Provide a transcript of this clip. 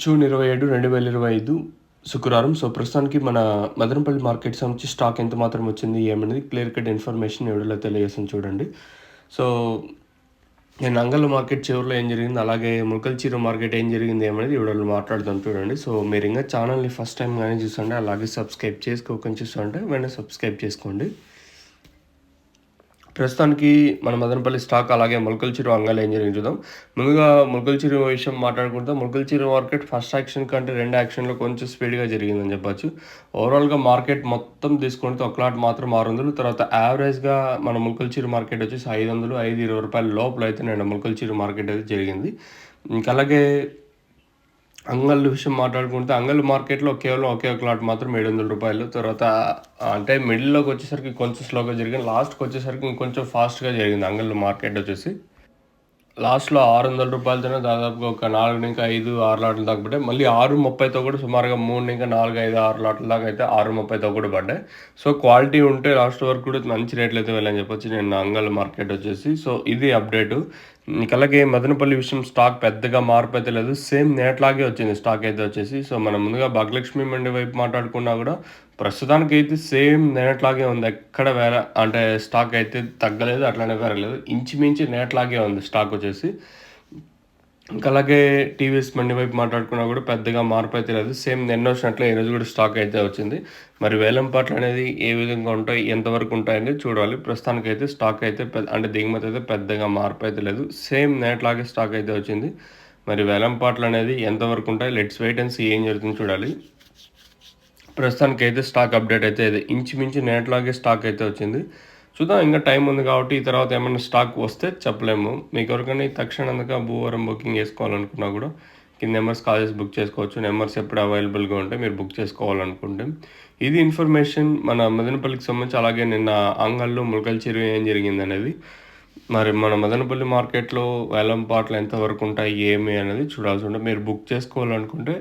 June 27, 2025 శుక్రవారం. So, ప్రస్తుతానికి మన మదనపల్లి మార్కెట్ సంబంధించి స్టాక్ ఎంత మాత్రం వచ్చింది ఏమనేది క్లియర్ కట్ ఇన్ఫర్మేషన్ ఈ వీడియోలో తెలియజేస్తాను చూడండి. సో, నేను నంగల్ మార్కెట్ చివరిలో ఏం జరిగింది, అలాగే ములకల్చిరు మార్కెట్ ఏం జరిగింది ఏమనేది ఈ వీడియోలో మాట్లాడతాను చూడండి. సో, మీరు ఇంకా ఛానల్ని ఫస్ట్ టైం కానీ చూస్తుంటే, అలాగే సబ్స్క్రైబ్ చేసుకోకుండా చూస్తుంటే వెంటనే సబ్స్క్రైబ్ చేసుకోండి. ప్రస్తుతానికి మన మదనపల్లి స్టాక్ అలాగే మొలకల్చిరు అంగాలు ఏం జరిగింది చూద్దాం. ముందుగా మొలకల్చిరు విషయం మాట్లాడుకుంటే, మొలకల్చిరు మార్కెట్ ఫస్ట్ యాక్షన్ కంటే 2 యాక్షన్‌లో కొంచెం స్పీడ్‌గా జరిగిందని చెప్పొచ్చు. ఓవరాల్‌గా మార్కెట్ మొత్తం తీసుకుంటే ఒక లాట్ మాత్రం 600, తర్వాత యావరేజ్‌గా మన మొలకల్చిరు మార్కెట్ వచ్చేసి 500, 520 రూపాయల లోపల అయితే నేను మొలకల్చిరు మార్కెట్ అయితే జరిగింది. ఇంకా అలాగే అంగళ్ళ విషయం మాట్లాడుకుంటే, అంగళ్ళ మార్కెట్‌లో కేవలం ఒకే ఒక లాట్ మాత్రం 700 రూపాయలు. తర్వాత అంటే మిడిల్‌లోకి వచ్చేసరికి కొంచెం స్లోగా జరిగింది. లాస్ట్‌కి వచ్చేసరికి ఇంకొంచెం ఫాస్ట్‌గా జరిగింది అంగళ్ళ మార్కెట్ వచ్చేసి. లాస్ట్‌లో 600 రూపాయలతోనే దాదాపుగా ఒక 4-5, 6 లాట్ల దాకా పడ్డాయి. మళ్ళీ 6.30తో కూడా సుమారుగా 3-4, 5, 6 లాట్ల దాకా అయితే 6.30తో కూడా పడ్డాయి. సో, క్వాలిటీ ఉంటే లాస్ట్ వరకు కూడా మంచి రేట్లు అయితే వెళ్ళని చెప్పొచ్చు నేను అంగళ్ళ మార్కెట్ వచ్చేసి. సో, ఇది అప్డేటు. ఇంక అలాగే మదనపల్లి విషయం స్టాక్ పెద్దగా మార్పు అయితే లేదు. సేమ్ నేట్లాగే వచ్చింది స్టాక్ అయితే వచ్చేసి. సో, మనం ముందుగా భాగ్యలక్ష్మి మండి వైపు మాట్లాడుకున్నా కూడా ప్రస్తుతానికైతే సేమ్ నేట్లాగే ఉంది. ఎక్కడ అంటే స్టాక్ అయితే తగ్గలేదు, అట్లానే పెరగలేదు. ఇంచుమించు నేట్లాగే ఉంది స్టాక్ వచ్చేసి. ఇంకా అలాగే టీవీఎస్ మండి వైపు మాట్లాడుకున్నా కూడా పెద్దగా మార్పు అయితే లేదు. సేమ్ నిన్న వచ్చినట్లే ఈరోజు కూడా స్టాక్ అయితే వచ్చింది. మరి వేలంపాట్లు అనేది ఏ విధంగా ఉంటాయి, ఎంతవరకు ఉంటాయని చూడాలి. ప్రస్తుతానికైతే స్టాక్ అయితే అంటే దిగుమతి అయితే పెద్దగా మార్పు అయితే లేదు. సేమ్ నేట్లాగే స్టాక్ అయితే వచ్చింది. మరి వేలంపాట్లు అనేది ఎంతవరకు ఉంటాయి, లెట్స్ వెయిట్ అండ్ సీ ఏం జరుగుతుందో చూడాలి. ప్రస్తుతానికైతే స్టాక్ అప్డేట్ అయితే ఇది ఇంచుమించు నేట్లాగే స్టాక్ అయితే వచ్చింది. చూద్దాం, ఇంకా టైం ఉంది కాబట్టి ఈ తర్వాత ఏమైనా స్టాక్ వస్తే చెప్పలేము. మీకు ఎవరికైనా తక్షణంగా భూవరం బుకింగ్ చేసుకోవాలనుకున్నా కూడా కింద నెంబర్స్ కాల్ చేసి బుక్ చేసుకోవచ్చు. నెంబర్స్ ఎప్పుడు అవైలబుల్గా ఉంటే మీరు బుక్ చేసుకోవాలనుకుంటే. ఇది ఇన్ఫర్మేషన్ మన మదనపల్లికి సంబంధించి. అలాగే నిన్న అంగళ్ళు ములకల్చిరు ఏం జరిగింది అనేది. మరి మన మదనపల్లి మార్కెట్లో వేలంపాట్లు ఎంతవరకు ఉంటాయి ఏమి అనేది చూడాల్సి ఉంటుంది. మీరు బుక్ చేసుకోవాలనుకుంటే